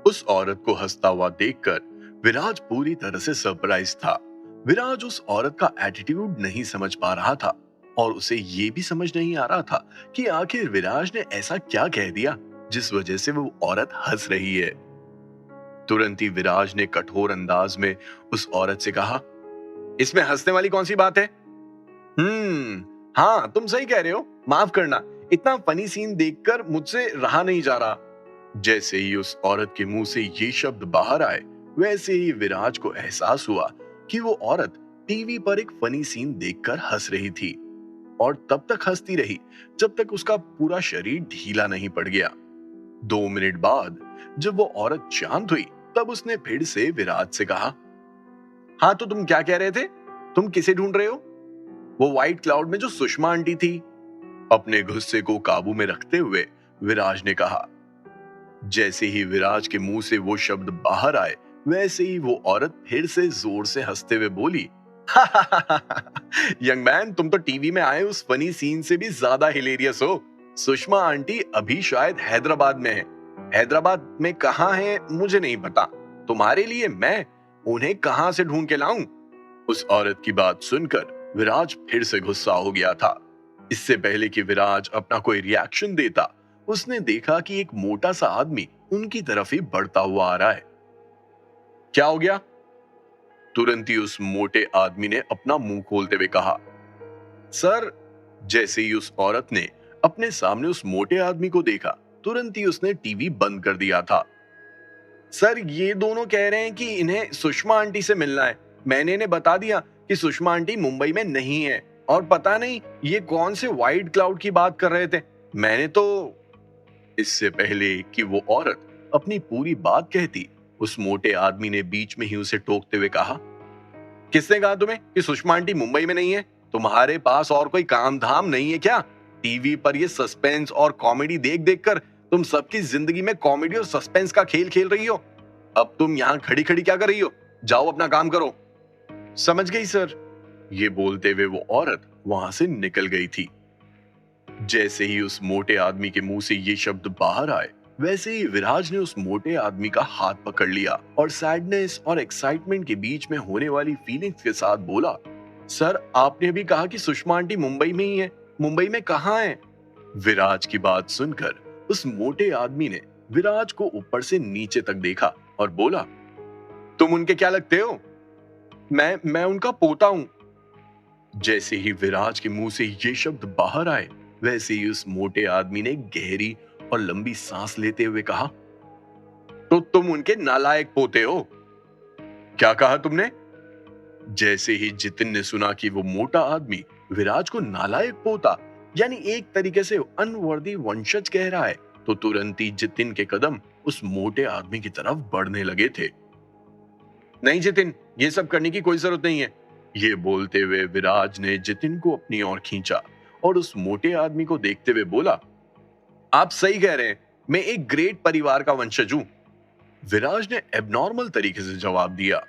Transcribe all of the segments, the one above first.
उस औरत को हंसता हुआ देखकर विराज पूरी तरह से सरप्राइज था। विराज उस औरत का एटीट्यूड नहीं समझ पा रहा था और उसे ये भी समझ नहीं आ रहा था कि आखिर विराज ने ऐसा क्या कह दिया जिस वजह से वो औरत हंस रही है। तुरंत ही विराज ने कठोर अंदाज में उस औरत से कहा, इसमें हंसने वाली कौन सी बात है? हाँ, तुम सही कह रहे हो, माफ करना, इतना फनी सीन देखकर मुझसे रहा नहीं जा रहा। जैसे ही उस औरत के मुंह से ये शब्द बाहर आए, वैसे ही विराज को एहसास हुआ कि वो औरत टीवी पर एक फनी सीन देखकर हंस रही थी और तब तक हंसती रही जब तक उसका पूरा शरीर ढीला नहीं पड़ गया। 2 मिनट बाद जब वो औरत शांत हुई, तब उसने फिर से विराज से कहा, हाँ तो तुम क्या कह रहे थे? तुम किसे ढूंढ रहे हो? वो व्हाइट क्लाउड में जो सुषमा आंटी थी। अपने गुस्से को काबू में रखते हुए विराज ने कहा। जैसे ही विराज के मुंह से वो शब्द बाहर आए, वैसे ही वो औरत फिर से जोर से हंसते हुए बोली, यंग मैन, तुम तो टीवी में आए उस फनी सीन से भी ज्यादा हिलेरियस हो। सुषमा आंटी अभी शायद हैदराबाद में है। हैदराबाद में कहां है मुझे नहीं पता, तुम्हारे लिए मैं उन्हें कहां से ढूंढ के लाऊं? उस औरत की बात सुनकर विराज फिर से गुस्सा हो गया था। इससे पहले कि विराज अपना कोई रिएक्शन देता, उसने देखा कि एक मोटा सा आदमी उनकी तरफ ही बढ़ता हुआ आ रहा है। क्या हो गया? तुरंत ही उस मोटे आदमी ने अपना मुंह खोलते हुए कहा, सर। जैसे ही उस औरत ने अपने सामने उस मोटे आदमी को देखा, तुरंत ही उसने टीवी बंद कर दिया था। सर, ये दोनों कह रहे हैं कि इन्हें सुषमा आंटी से मिलना है। मैंने इन्हें बता दिया कि सुषमा आंटी मुंबई में नहीं है और पता नहीं ये कौन से व्हाइट क्लाउड की बात कर रहे थे। मैंने तो। इससे पहले कि वो औरत अपनी पूरी बात कहती, उस मोटे आदमी ने बीच में ही उसे टोकते हुए कहा, किसने कहा तुम्हें कि सुषमा आंटी मुंबई में नहीं है? तुम्हारे पास और कोई काम धाम नहीं है क्या? टीवी पर ये सस्पेंस और कॉमेडी देख देख कर तुम सबकी जिंदगी में कॉमेडी और सस्पेंस का खेल खेल रही हो। अब तुम यहाँ खड़ी खड़ी क्या कर रही हो? जाओ अपना काम करो। समझ गई सर। ये बोलते हुए वो औरत वहां से निकल गई थी। जैसे ही उस मोटे आदमी के मुंह से ये शब्द बाहर आए, वैसे ही विराज ने उस मोटे आदमी का हाथ पकड़ लिया और सैडनेस और एक्साइटमेंट के बीच में होने वाली फीलिंग्स के साथ बोला, सर, आपने भी कहा कि सुषमा आंटी मुंबई में ही है। मुंबई में कहां है? विराज की बात सुनकर उस मोटे आदमी ने विराज को ऊपर से नीचे तक देखा और बोला, तुम उनके क्या लगते हो? मैं उनका पोता हूं। जैसे ही विराज के मुंह से ये शब्द बाहर आए, वैसे ही उस मोटे आदमी ने गहरी और लंबी सांस लेते हुए कहा, तो तुम उनके नालायक पोते हो। क्या कहा तुमने? जैसे ही जितिन ने सुना कि वो मोटा आदमी विराज को नालायक पोता यानी एक तरीके से अनवर्दी वंशज कह रहा है, तो तुरंत ही जितिन के कदम उस मोटे आदमी की तरफ बढ़ने लगे थे। नहीं जितिन, ये सब करने की कोई जरूरत नहीं है। ये बोलते हुए विराज ने जितिन को अपनी ओर खींचा और उस मोटे आदमी को देखते हुए बोला, आप सही कह रहे हैं, मैं एक ग्रेट परिवार का वंशज हूं। विराज ने एबनॉर्मल तरीके से जवाब दिया,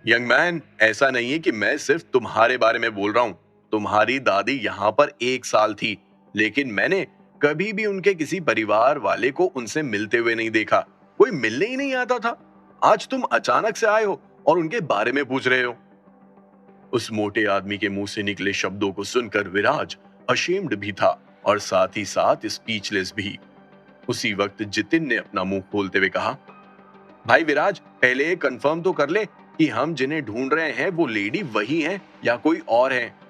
यंग मैन, ऐसा नहीं है कि मैं सिर्फ तुम्हारे बारे में बोल रहा हूं। तुम्हारी दादी यहां पर 1 साल थी, लेकिन मैंने कभी भी उनके किसी परिवार वाले को उनसे मिलते हुए नहीं देखा। कोई मिलने ही नहीं आता था। आज तुम अचानक से आए हो और उनके बारे में पूछ रहे हो। उस मोटे आदमी के मुंह से निकले शब्दों को सुनकर विराज अशेम्ड भी था और साथ ही साथ स्पीचलेस भी। उसी वक्त जितिन ने अपना मुंह खोलते हुए कहा, भाई विराज, पहले ये कंफर्म तो कर ले कि हम जिन्हें ढूंढ रहे हैं वो लेडी वही है या कोई और है।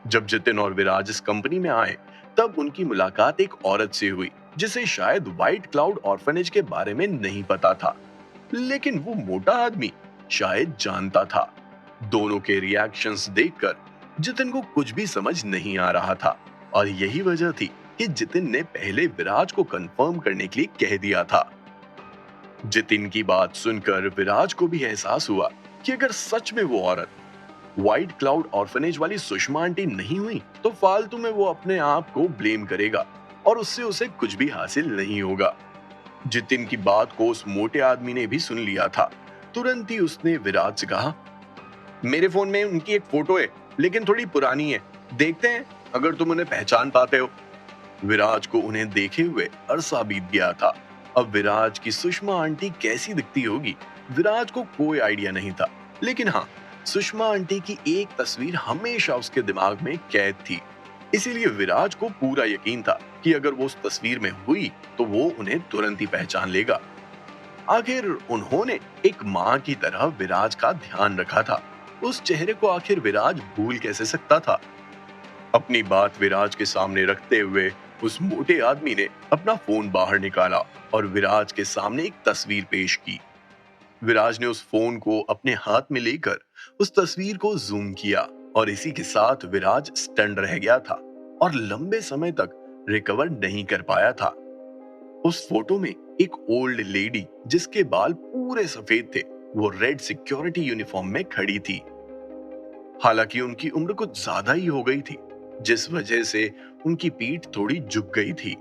जब जितिन और विराज इस कंपनी में आए, तब उनकी मुलाकात एक औरत से हुई जिसे शायद व्हाइट क्लाउड ऑर्फनेज के बारे में नहीं पता था, लेकिन वो मोटा आदमी शायद जानता था। दोनों के रिएक्शंस देखकर जितिन को कुछ भी समझ नहीं आ रहा था और यही वजह थी कि जितिन ने पहले विराज को कंफर्म करने के लिए कह दिया था। जितिन की बात सुनकर विराज को भी एहसास हुआ कि अगर सच में वो औरत व्हाइट क्लाउड ऑर्फनेज वाली सुषमा आंटी नहीं हुई, तो फालतू में वो अपने आप को ब्लेम करेगा और उससे उसे कुछ भी हासिल नहीं होगा। जितिन की बात को उस मोटे आदमी ने भी सुन लिया था। तुरंत ही उसने विराज से कहा, मेरे फोन में उनकी एक फोटो है, लेकिन थोड़ी पुरानी है। देखते हैं अगर तुम उन्हें पहचान पाते हो। विराज को उन्हें देखे हुए अरसा बीत गया था। अब विराज की सुषमा आंटी कैसी दिखती होगी, विराज को कोई आइडिया नहीं था। लेकिन हाँ, सुषमा आंटी की एक तस्वीर हमेशा उसके दिमाग में कैद थी। इसीलिए विराज को पूरा यकीन था कि अगर वो उस तस्वीर में हुई तो वो उन्हें तुरंत ही पहचान लेगा। आखिर उन्होंने एक माँ की तरह विराज का ध्यान रखा था। उस चेहरे को आखिर विराज भूल कैसे सकता था। अपनी बात विराज के सामने रखते हुए उस मोटे आदमी ने अपना फोन बाहर निकाला और विराज के सामने एक तस्वीर पेश की। विराज ने उस फोन को अपने हाथ में लेकर उस तस्वीर को जूम किया और इसी के साथ विराज स्टन रह गया था और लंबे समय तक रिकवर नहीं कर पाया था। उस फोटो में एक ओल्ड लेडी जिसके बाल पूरे सफेद थे, वो रेड सिक्योरिटी यूनिफॉर्म में खड़ी थी। हालांकि उनकी उम्र कुछ ज्यादा ही हो गई थी, जिस वजह से उनकी पीठ थोड़ी झुक गई थी।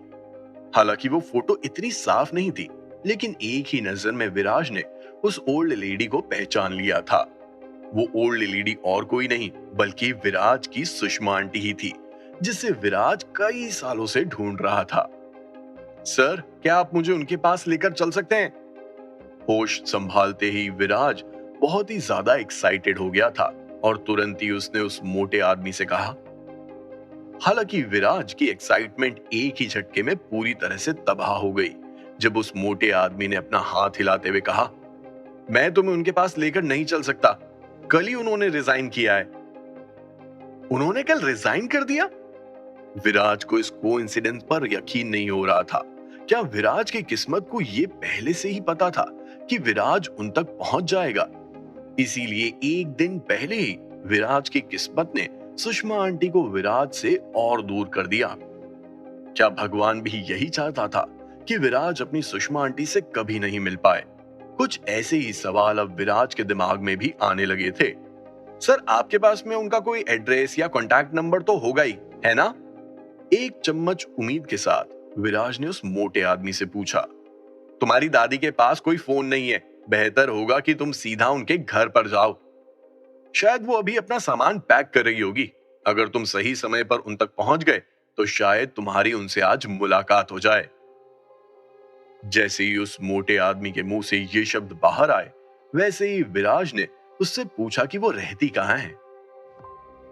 हालांकि वो फोटो इतनी साफ नहीं थी, लेकिन एक ही नजर में विराज ने उस ओल्ड लेडी को पहचान लिया था। वो ओल्ड लेडी और कोई नहीं बल्कि विराज की सुषमा आंटी ही थी, जिसे विराज कई सालों से ढूंढ रहा था। सर, क्या आप मुझे उनके पास लेकर चल सकते हैं? होश संभालते ही विराज बहुत ही ज्यादा एक्साइटेड हो गया था और तुरंत ही उसने उस मोटे आदमी से कहा। हालांकि विराज की एक्साइटमेंट एक ही झटके में पूरी तरह से तबाह हो गई जब उस मोटे आदमी ने अपना हाथ हिलाते हुए कहा, मैं तुम्हें उनके पास लेकर नहीं चल सकता। कल ही उन्होंने रिजाइन किया है। उन्होंने कल रिजाइन कर दिया? विराज को इस कोइंसिडेंस पर यकीन नहीं हो रहा था। क्या विराज की किस्मत को यह पहले से ही पता था कि विराज उन तक पहुंच जाएगा? इसीलिए एक दिन पहले ही विराज की किस्मत ने सुषमा आंटी को विराज से और दूर कर दिया। क्या भगवान भी यही चाहता था कि विराज अपनी सुषमा आंटी से कभी नहीं मिल पाए? कुछ ऐसे ही सवाल अब विराज के दिमाग में भी आने लगे थे। सर, आपके पास में उनका कोई एड्रेस या कॉन्टैक्ट नंबर तो होगा ही, है ना? एक चम्मच उम्मीद के साथ विराज ने उस मोटे आदमी से पूछा। तुम्हारी दादी के पास कोई फोन नहीं है, बेहतर होगा कि तुम सीधा उनके घर पर जाओ। शायद वो अभी अपना सामान पैक कर रही होगी। अगर तुम सही समय पर उन तक पहुंच गए तो शायद तुम्हारी उनसे आज मुलाकात हो जाए। जैसे ही उस मोटे आदमी के मुंह से ये शब्द बाहर आए, वैसे ही विराज ने उससे पूछा कि वो रहती कहाँ है।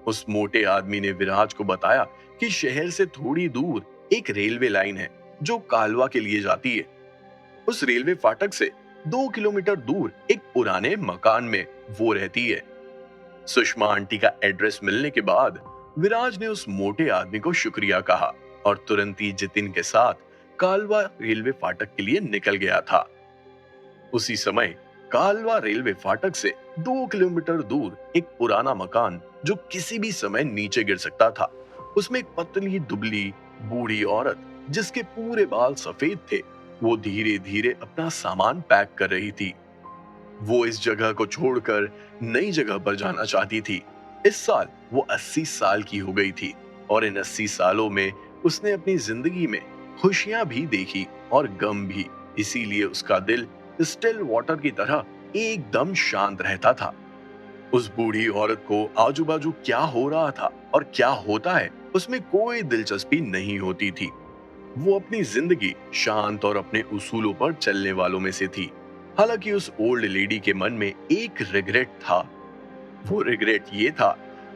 उस मोटे आदमी ने विराज को बताया कि शहर से थोड़ी दूर एक रेलवे लाइन है जो कालवा के लिए जाती है। उस रेलवे फाटक से 2 किलोमीटर दूर एक पुराने मकान में वो रहती है। सुषमा आंटी का एड्रेस मिलने के बाद विराज ने उस मोटे आदमी को शुक्रिया कहा और तुरंत ही जितिन के साथ कालवा रेलवे फाटक के लिए निकल गया था। उसी समय कालवा रेलवे फाटक से 2 किलोमीटर दूर एक पुराना मकान जो किसी भी समय नीचे गिर सकता था, उसमें एक पतली दुबली बूढ़ी औरत जिसके पूरे बाल सफेद थे, वो धीरे धीरे अपना सामान पैक कर रही थी। वो इस जगह को छोड़कर नई जगह पर जाना चाहती थी। इस साल वो 80 साल की हो गई थी और इन 80 सालों में उसने अपनी जिंदगी में खुशियां भी देखी और गम भी। इसीलिए उसका दिल स्टिल वाटर की तरह एकदम शांत रहता था। उस बूढ़ी औरत को आजू बाजू क्या हो रहा था और क्या होता है उसमें कोई दिलचस्पी नहीं होती थी। वो अपनी जिंदगी शांत और अपने उसूलों पर चलने वालों में से थी। हालांकि उस ओल्ड लेडी के मन में एक रिग्रेट था। वो रिग्रेट ये था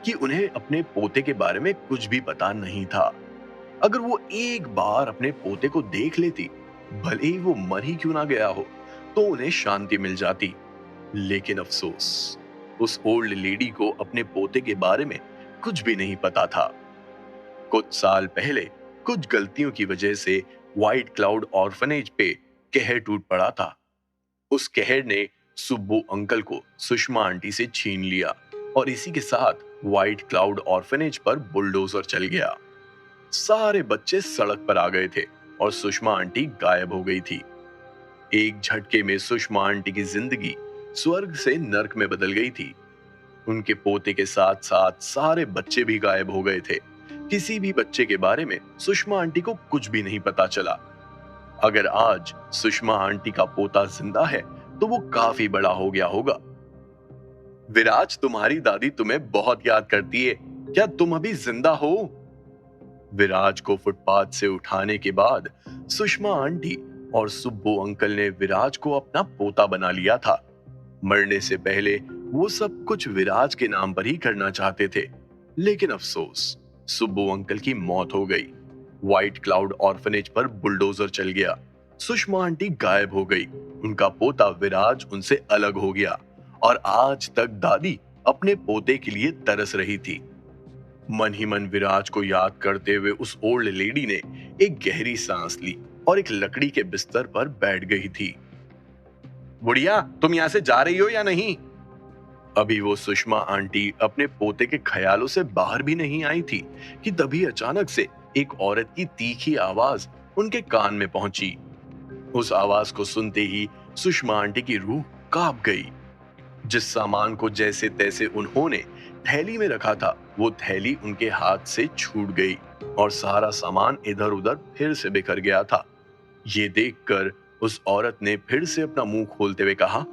कि उन्हें अपने पोते के बारे में कुछ भी पता नहीं था। अगर वो एक बार अपने पोते को देख लेती, भले ही वो मर ही क्यों ना गया हो, तो उन्हें शांति मिल जाती। लेकिन अफसोस, उस ओल्ड लेडी को अपने पोते के बारे में कुछ भी नहीं पता था। कुछ साल पहले कुछ गलतियों की वजह से व्हाइट क्लाउड ऑर्फनेज पे कहर टूट पड़ा था। उस कहर ने सुब्बू अंकल को सुषमा आंटी से छीन लिया और इसी के साथ व्हाइट क्लाउड ऑर्फनेज पर बुलडोजर चल गया। सारे बच्चे सड़क पर आ गए थे और सुषमा आंटी गायब हो गई थी। एक झटके में सुषमा आंटी की जिंदगी स्वर्ग से नर्क में बदल गई थी। उनके पोते के साथ साथ सारे बच्चे भी गायब हो गए थे। किसी भी बच्चे के बारे में सुषमा आंटी को कुछ भी नहीं पता चला। अगर आज सुषमा आंटी का पोता जिंदा है तो वो काफी बड़ा हो गया होगा। विराज, तुम्हारी दादी तुम्हें बहुत याद करती है। क्या तुम अभी जिंदा हो? विराज को फुटपाथ से उठाने के बाद सुषमा आंटी और सुब्बू अंकल ने विराज को अपना पोता बना लिया था। मरने से पहले वो सब कुछ विराज के नाम पर ही करना चाहते थे, लेकिन अफसोस, सुब्बू अंकल की मौत हो गई। व्हाइट क्लाउड ऑर्फनेज पर बुलडोजर चल गया। सुषमा आंटी गायब हो गई। उनका पोता विराज उनसे अलग हो गया और आज तक दादी अपने पोते के लिए तरस रही थी। मन ही मन विराज को याद करते हुए उस ओल्ड लेडी ने एक गहरी सांस ली और एक लकड़ी के बिस्तर पर बैठ गई थी। बुढ़िया, तुम यहाँ से जा रही हो या नहीं? अभी वो सुषमा आंटी अपने पोते के ख्यालों से बाहर भी नहीं आई थी कि तभी अचानक से एक औरत की तीखी आवाज उनके कान में पहुंची। उस आवाज को सुनते ही सुषमा आंटी की रूह कांप गई। जिस सामान को जैसे तैसे उन्होंने थैली में रखा था, वो थैली उनके हाथ से छूट गई और सारा सामान इधर उधर फिर से बिखर गया था। ये देखकर उस औरत ने फिर से अपना मुंह खोलते हुए कहा,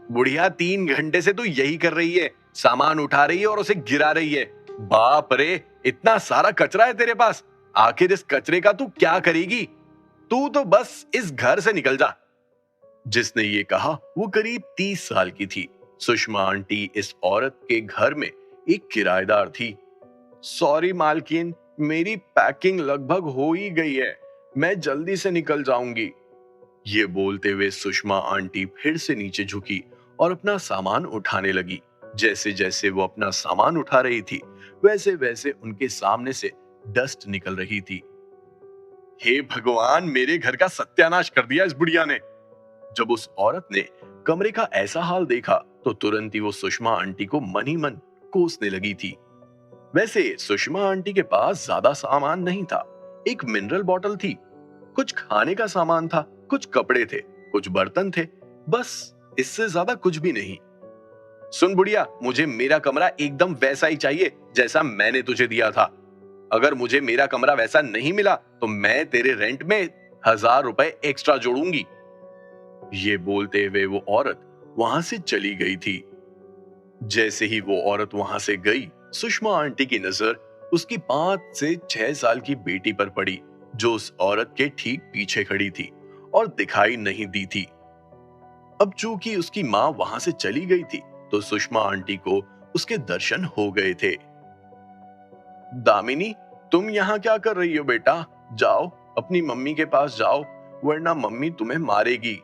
बुढ़िया, 3 घंटे से तू यही कर रही है, सामान उठा रही है और उसे गिरा रही है। बाप रे, इतना सारा कचरा है तेरे पास, आखिर इस कचरे का तू क्या करेगी? तू तो बस इस घर से निकल जा। जिसने ये कहा वो करीब 30 साल की थी। सुषमा आंटी इस औरत के घर में एक किराएदार थी। सॉरी मालकिन, मेरी पैकिंग लगभग हो ही गई है, मैं जल्दी से निकल जाऊंगी। ये बोलते हुए सुषमा आंटी फिर से नीचे झुकी और अपना सामान उठाने लगी। जैसे जैसे वो अपना सामान उठा रही थी, वैसे वैसे उनके सामने से डस्ट निकल रही थी। हे भगवान, मेरे घर का सत्यानाश कर दिया इस बुढ़िया ने। जब उस औरत ने कमरे का ऐसा हाल देखा तो तुरंत ही वो सुषमा आंटी को मन ही मन कोसने लगी थी। वैसे सुषमा आंटी के पास ज्यादा सामान नहीं था। एक मिनरल बॉटल थी, कुछ खाने का सामान था, कुछ कपड़े थे, कुछ बर्तन थे, बस इससे ज्यादा कुछ भी नहीं। सुन बुढ़िया, मुझे मेरा कमरा एकदम वैसा ही चाहिए जैसा मैंने तुझे दिया था। अगर मुझे मेरा कमरा वैसा नहीं मिला तो मैं तेरे रेंट में 1000 रुपए एक्स्ट्रा जोड़ूंगी। ये बोलते हुए वो औरत वहां से चली गई थी। जैसे ही वो औरत वहां से गई, सुषमा आंटी की नजर उसकी 5 से 6 साल की बेटी पर पड़ी, जो उस औरत के ठीक पीछे खड़ी थी और दिखाई नहीं दी थी। अब चूंकि उसकी मां वहां से चली गई थी, तो सुषमा आंटी को उसके दर्शन हो गए थे। दामिनी, तुम यहाँ क्या कर रही हो बेटा? जाओ, अपनी मम्मी के पास जाओ, वरना मम्मी तुम्हें मारेगी।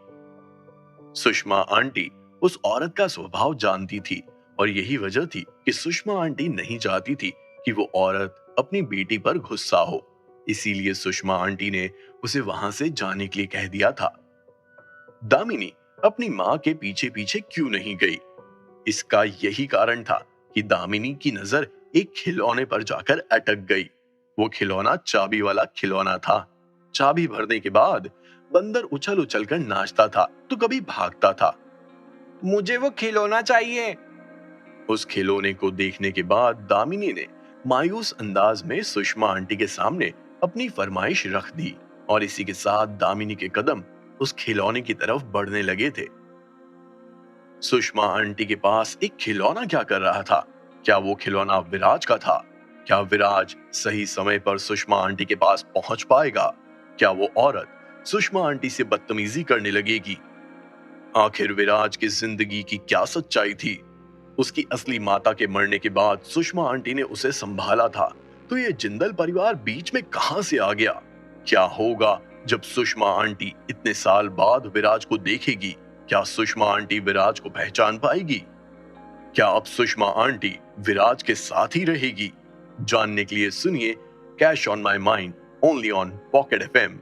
सुषमा आंटी उस औरत का स्वभाव जानती थी और यही वजह थी कि सुषमा आंटी नहीं चाहती थी कि वो औरत अपनी बेटी पर गुस्सा हो। इसीलिए सुषमा आंटी ने उसे वहां से जाने के लिए कह दिया था। दामिनी अपनी मां के पीछे पीछे क्यों नहीं गई? इसका यही कारण था कि दामिनी की नजर एक खिलौने पर जाकर अटक गई। वो खिलौना चाबी वाला खिलौना था। चाबी भरने के बाद बंदर उछल उछल कर नाचता था तो कभी भागता था। मुझे वो खिलौना चाहिए। उस खिलौने को देखने के बाद दामिनी ने मायूस अंदाज में सुषमा आंटी के सामने अपनी फरमाइश रख दी और इसी के साथ दामिनी के कदम उस खिलौने की तरफ बढ़ने लगे थे। सुषमा आंटी के पास एक खिलौना क्या कर रहा था? क्या वो खिलौना विराज का था? क्या विराज सही समय पर सुषमा आंटी के पास पहुंच पाएगा? क्या वो औरत सुषमा आंटी से बदतमीजी करने लगेगी? आखिर विराज की जिंदगी की क्या सच्चाई थी? उसकी असली माता के मरने के बाद सुषमा आंटी ने उसे संभाला था, तो ये जिंदल परिवार बीच में कहां से आ गया? क्या होगा जब सुषमा आंटी इतने साल बाद विराज को देखेगी? क्या सुषमा आंटी विराज को पहचान पाएगी? क्या अब सुषमा आंटी विराज के साथ ही रहेगी? जानने के लिए सुनिए cash on my mind, only on pocket FM.